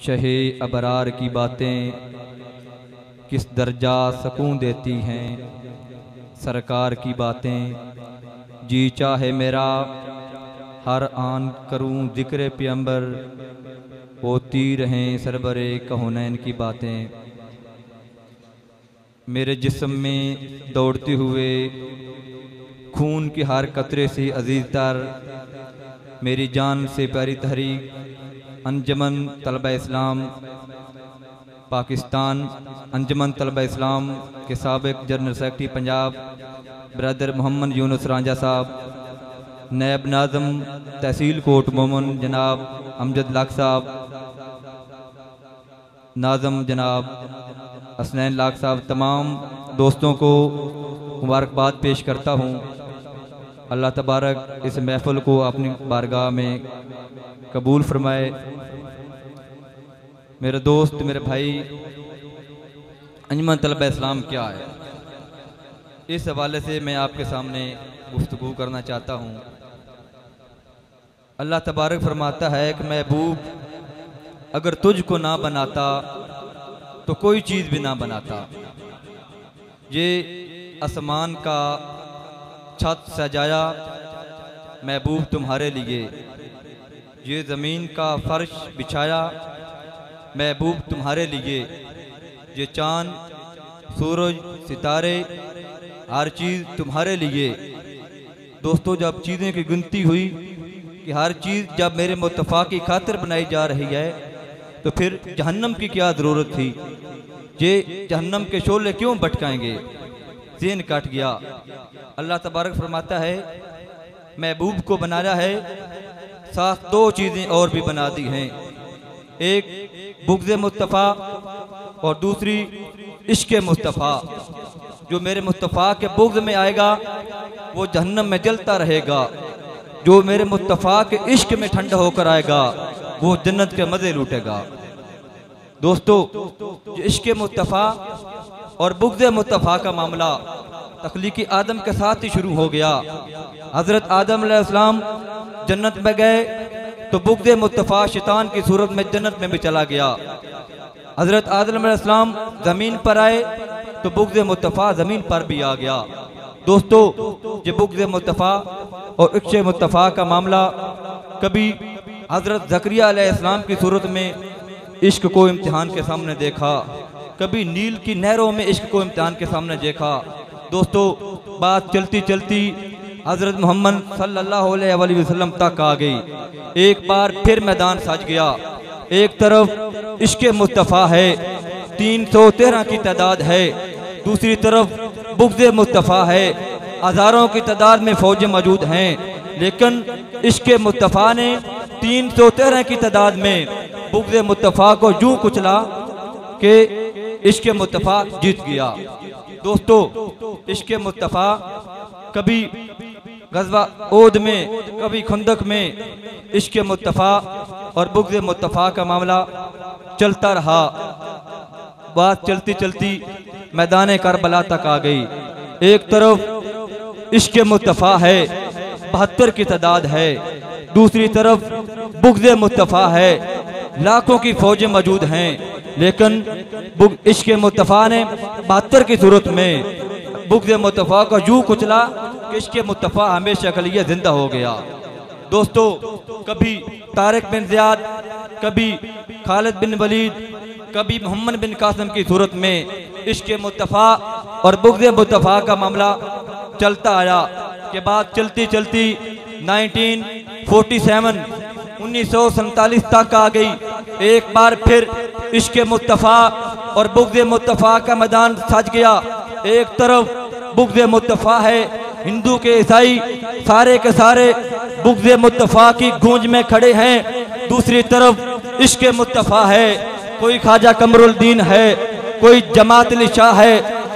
शहे अबरार की बातें किस दर्जा सकून देती हैं। सरकार की बातें जी चाहे मेरा हर आन करूं जिक्र पैगंबर, होती रहें सरबरे कहुनैन की बातें। मेरे जिस्म में दौड़ते हुए खून की हर कतरे से अजीज तर, मेरी जान से प्यारी तहरीक अंजमन तलबा इस्लाम पाकिस्तान, अंजमन तलबा इस्लाम के साबिक general secretary Punjab brother Mohammad Yunus Ranjha साहब, नायब नाज़म तहसील कोट मोमन जनाब अमजद लाख साहब, नाज़म जनाब हसनैन लाख साहब, तमाम दोस्तों को मुबारकबाद पेश करता हूँ। अल्लाह तबारक इस महफ़िल को अपनी बारगाह में कबूल फरमाए। मेरे दोस्त, मेरे भाई, अंजमन तलबा इस्लाम क्या है, इस हवाले से मैं आपके सामने गुफ्तगू करना चाहता हूँ। अल्लाह तबारक फरमाता है कि महबूब अगर तुझको ना बनाता तो कोई चीज़ भी ना बनाता। ये आसमान का छत सजाया महबूब तुम्हारे लिए, ये ज़मीन का फर्श बिछाया महबूब तुम्हारे लिए, ये चाँद सूरज सितारे हर चीज़ तुम्हारे लिए। दोस्तों, जब चीज़ें की गिनती हुई कि हर चीज़ जब मेरे मुस्तफ़ा की खातिर बनाई जा रही है, तो फिर जहन्नम की क्या ज़रूरत थी। ये जहन्नम के शोले क्यों भटकाएंगे, ज़हन कट गया। अल्लाह तबारक फरमाता है महबूब को बनाया है, साथ दो चीज़ें और भी बना दी हैं, एक बुग़्ज़ मुस्तफ़ा और दूसरी इश्क़ मुस्तफ़ा। जो मेरे मुस्तफ़ा के बुग़्ज़ में आएगा वो जहन्नम में जलता रहेगा, जो मेरे मुस्तफ़ा के इश्क़ में ठंडा होकर आएगा वो जन्नत के मज़े लूटेगा। दोस्तों, जो इश्क़ मुस्तफ़ा और बुग़्ज़ मुस्तफ़ा का मामला तख्लीक़ी आदम के साथ ही शुरू हो गया। हज़रत आदम अलैहिस्सलाम जन्नत में गए तो बुग़्ज़ मुस्तफ़ा शैतान की सूरत में जन्नत में भी चला गया। हज़रत आदम अलैहिस्सलाम ज़मीन पर आए तो बुग़्ज़ मुस्तफ़ा ज़मीन पर भी आ गया। दोस्तों, ये बुग़्ज़ मुस्तफ़ा और इश्क़ मुस्तफ़ा का मामला कभी हज़रत ज़करिया अलैहिस्सलाम की सूरत में इश्क़ को इम्तिहान के सामने देखा, कभी नील की नहरों में इश्क़ को इम्तिहान के सामने देखा। दोस्तों, बात चलती चलती हज़रत मोहम्मद सल्लल्लाहु अलैहि वसल्लम तक आ गई। एक बार फिर मैदान सज गया। एक तरफ इश्क़ मुस्तफ़ा है, 313 की तादाद है, दूसरी तरफ बुग़्ज़ मुस्तफ़ा है, हज़ारों की तादाद में फौजें मौजूद हैं। लेकिन इश्क़ मुस्तफ़ा ने 313 की तादाद में बुग़्ज़ मुस्तफ़ा को यूं कुचला कि इश्क़ मुस्तफ़ा जीत गया। दोस्तों, इश्क़ मुस्तफ़ा कभी गज़वा ओद में, कभी खुंदक में इश्क़ मुस्तफ़ा और बुग़्ज़ मुस्तफ़ा का मामला चलता रहा। बात चलती चलती मैदान करबला तक आ गई। एक तरफ इश्क़ मुस्तफ़ा है, 72 की तादाद है, दूसरी तरफ बुग़्ज़ मुस्तफ़ा है, लाखों की फौजें मौजूद हैं। लेकिन इश्क़ मुस्तफ़ा ने 72 की सूरत में बुग़्ज़ मुस्तफ़ा को यूं कुचला कि इश्क़ मुस्तफ़ा हमेशा के लिए जिंदा हो गया। दोस्तों, कभी तारिक बिन ज़ियाद, कभी खालिद बिन वलीद, कभी मोहम्मद बिन कासिम की सूरत में इश्क़ मुस्तफ़ा और बुग़्ज़ मुस्तफ़ा का मामला चलता आया। के बाद चलती चलती 1947 तक आ गई। एक बार फिर इश्क़ मुस्तफ़ा और बुग़्ज़ मुस्तफ़ा का मैदान सज गया। एक तरफ बुग़्ज़ मुस्तफ़ा है, हिंदू के ईसाई सारे के सारे बुग़्ज़ मुस्तफ़ा की गूंज में खड़े हैं। दूसरी तरफ इश्क़ मुस्तफ़ा है, कोई ख्वाजा कमरुद्दीन है, कोई जमात अली शाह है।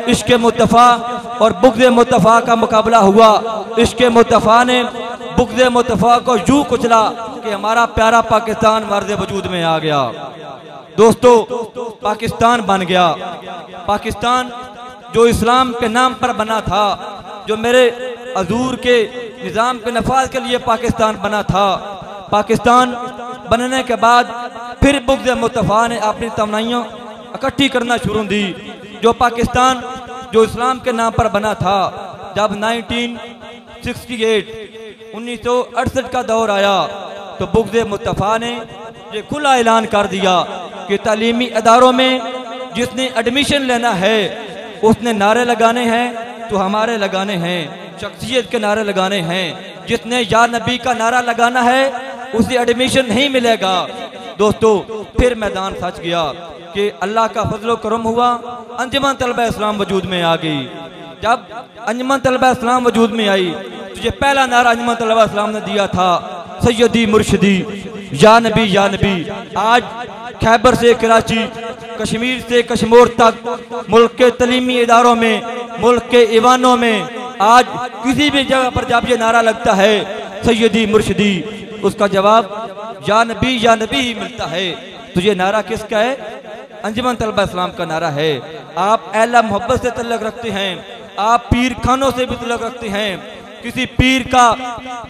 इश्क़ मुस्तफ़ा और बुग़्ज़ मुस्तफ़ा का मुकाबला हुआ। इश्क़ मुस्तफ़ा ने बुग़्ज़ मुस्तफ़ा को यूं कुचला कि हमारा प्यारा पाकिस्तान मर्ज़ वजूद में आ गया। दोस्तों, पाकिस्तान बन गया। पाकिस्तान जो इस्लाम के नाम पर बना था, जो मेरे हजूर के निज़ाम के नफाज के लिए पाकिस्तान बना था, पाकिस्तान बनने के बाद फिर बुग़्ज़ मुस्तफ़ा ने अपनी तमन्नाइयाँ इकट्ठी करना शुरू दी। जो पाकिस्तान जो इस्लाम के नाम पर बना था, जब 1968 का दौर आया तो बुग़्ज़ मुस्तफ़ा ने ये खुला ऐलान कर दिया कि तालीमी इदारों में जिसने एडमिशन लेना है उसने नारे लगाने हैं तो हमारे लगाने हैं, शख्सियत के नारे लगाने हैं। जिसने या नबी का नारा लगाना है उसे एडमिशन नहीं मिलेगा। दोस्तों, फिर मैदान सच गया कि अल्लाह का फजलो करम हुआ, अंजुमन तलबा इस्लाम वजूद में आ गई। जब अंजुमन तलबा इस्लाम वजूद में आई तो ये पहला नारा अंजुमन तलबा इस्लाम ने दिया था, सैयदी मुर्शिदी या नबी या नबी। आज खैबर से कराची, कश्मीर से कश्मीर तक मुल्क के तलीमी इदारों में, मुल्क के ईवानों में आज किसी भी जगह पर जब ये नारा लगता है सैयदी मुर्शिदी, उसका जवाब या नबी ही मिलता है। तो ये नारा किसका है? अंजुमन तलबा इस्लाम का नारा है। आप अहले मोहब्बत से तल्लुक़ रखते हैं, आप पीर खानों से भी तल्लुक़ रखते हैं। किसी पीर का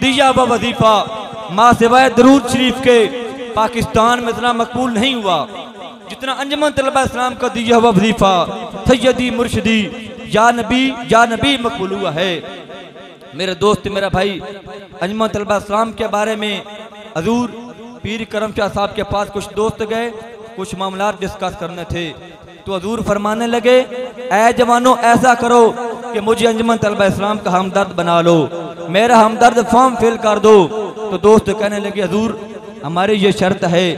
दिया व वजीफा माँ सिवाय दरूद शरीफ के पाकिस्तान में इतना मकबूल नहीं हुआ जितना अंजुमन तलबा इस्लाम का दिया हुआ वजीफा सैयदी मुर्शिदी या नबी मकबूल हुआ है। मेरे दोस्त, मेरा भाई, अंजुमन तलबा इस्लाम के बारे में हजूर पीर करम शाह साहब के पास कुछ दोस्त गए, कुछ मामला डिस्कस करने थे। तो हजूर फरमाने लगे, ऐ जवानों ऐसा करो कि मुझे अंजुमन तलबा इस्लाम का हमदर्द बना लो, मेरा हमदर्द फॉर्म फिल कर दो। तो दोस्त कहने लगे, हजूर हमारी ये शर्त है,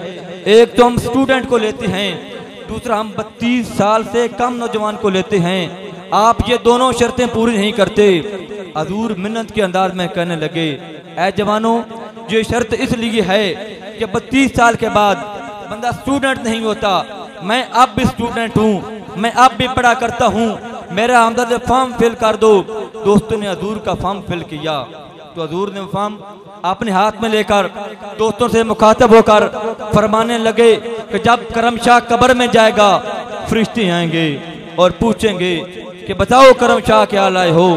एक तो हम स्टूडेंट को लेते हैं, दूसरा हम 32 साल से कम नौजवान को लेते हैं, आप ये दोनों शर्तें पूरी नहीं करते। हजूर मिन्नत के अंदाज में कहने लगे, ऐ जवानों ये शर्त इसलिए है कि 32 साल के बाद बंदा स्टूडेंट नहीं होता। मैं अब भी स्टूडेंट हूँ, मैं अब भी पढ़ा करता हूँ, मेरा हमदर्द फॉर्म फिल कर दो। दोस्तों ने हजूर का फॉर्म फिल किया तो हजूर ने फॉर्म अपने हाथ में लेकर दोस्तों से मुखातब होकर फरमाने लगे कि जब करमशाह कब्र में जाएगा फरिश्ते आएंगे और पूछेंगे कि बताओ करमशाह क्या लाए हो।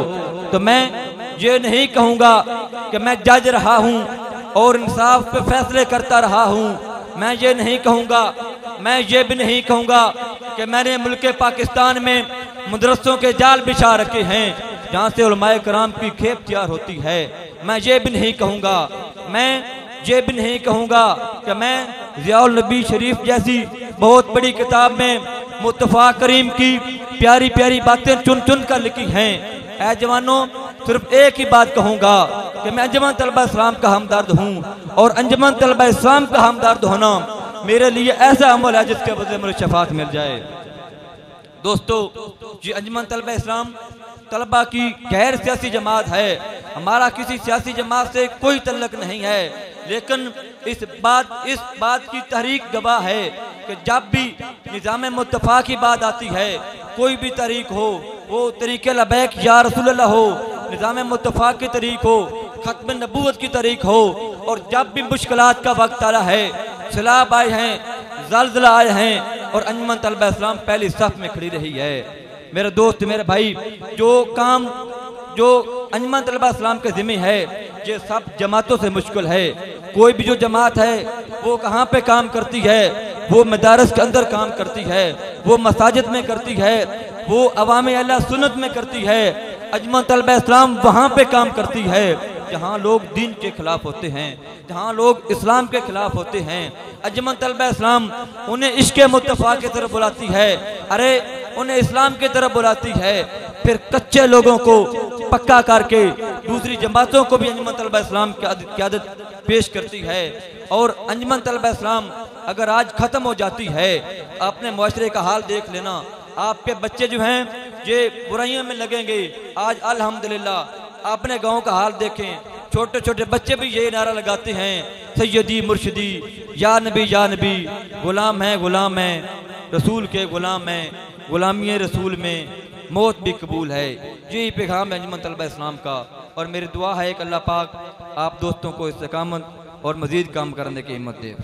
तो मैं ये नहीं कहूँगा कि मैं जज रहा हूँ और इंसाफ पे फैसले करता रहा हूँ, मैं ये नहीं कहूँगा, मैं ये भी नहीं कहूँगा कि मैंने मुल्क पाकिस्तान में मदरसों के जाल बिछा रखे हैं जहाँ से उलमाए कराम की खेप तैयार होती है। मैं ये भी नहीं कहूँगा, मैं ये भी नहीं कहूँगा कि मैं ज़ियाउल नबी शरीफ जैसी बहुत बड़ी किताब में मुस्तफ़ा करीम की प्यारी प्यारी बातें चुन चुन कर लिखी हैं। ऐ जवानों, सिर्फ एक ही बात कहूँगा कि मैं अंजुमन तलबा इस्लाम का हमदर्द हूँ और अंजुमन तलबा इस्लाम का हमदर्द होना मेरे लिए ऐसा अमल है जिसके बदले मुझे शफात मिल जाए। दोस्तों, ये अंजुमन तलबा इस्लाम तलबा की गैर सियासी जमात है, हमारा किसी सियासी जमात से कोई तल्लक नहीं है, लेकिन इस बात की तहरीक गवाह है कि जब भी निज़ाम मुस्तफ़ा की बात आती है, कोई भी तहरीक हो, वो तरीक़े लबैक या रसूलल्लाह हो, निज़ाम मुस्तफ़ा की तहरीक हो, ख़त्म नबूवत की तहरीक हो, और जब भी मुश्किलात का वक्त आया है, सैलाब आए हैं, ज़लज़ला आए हैं और अंजुमन तलबा इस्लाम पहली सफ में खड़ी रही है। मेरे दोस्त, मेरे भाई, जो काम जो अंजुमन तलबा इस्लाम के ज़िम्मे है ये सब जमातों से मुश्किल है। कोई भी जो जमात है वो कहाँ पे काम करती है? वो मदारस के अंदर काम करती है, वो मसाजिद में करती है, वो अवामे अहले सुन्नत में करती है। अंजुमन तलबा इस्लाम वहाँ पे काम करती है जहाँ लोग दीन के खिलाफ होते हैं, जहाँ लोग इस्लाम के खिलाफ होते हैं। अंजुमन तलबा इस्लाम उन्हें इश्क़ मुस्तफ़ा की तरफ बुलाती है, अरे उन्हें इस्लाम की तरफ बुलाती है, फिर कच्चे लोगों को पक्का करके दूसरी जमातों को भी अंजुमन तलबा इस्लाम की क़यादत पेश करती है। और अंजुमन तलबा इस्लाम अगर आज ख़त्म हो जाती है, अपने मुआशरे का हाल देख लेना, आपके बच्चे जो हैं ये बुराइयों में लगेंगे। आज अल्हम्दुलिल्लाह अपने गाँव का हाल देखें, छोटे छोटे बच्चे भी यही नारा लगाते हैं, सैयदी मुर्शिदी या नबी, गुलाम है रसूल के गुलाम है, गुलामी रसूल में मौत भी कबूल है। यही पैगाम है अंजुमन तलबा इस्लाम का। और मेरी दुआ है कि अल्लाह पाक आप दोस्तों को इस्तिकामत और मज़ीद काम करने की हिम्मत दे।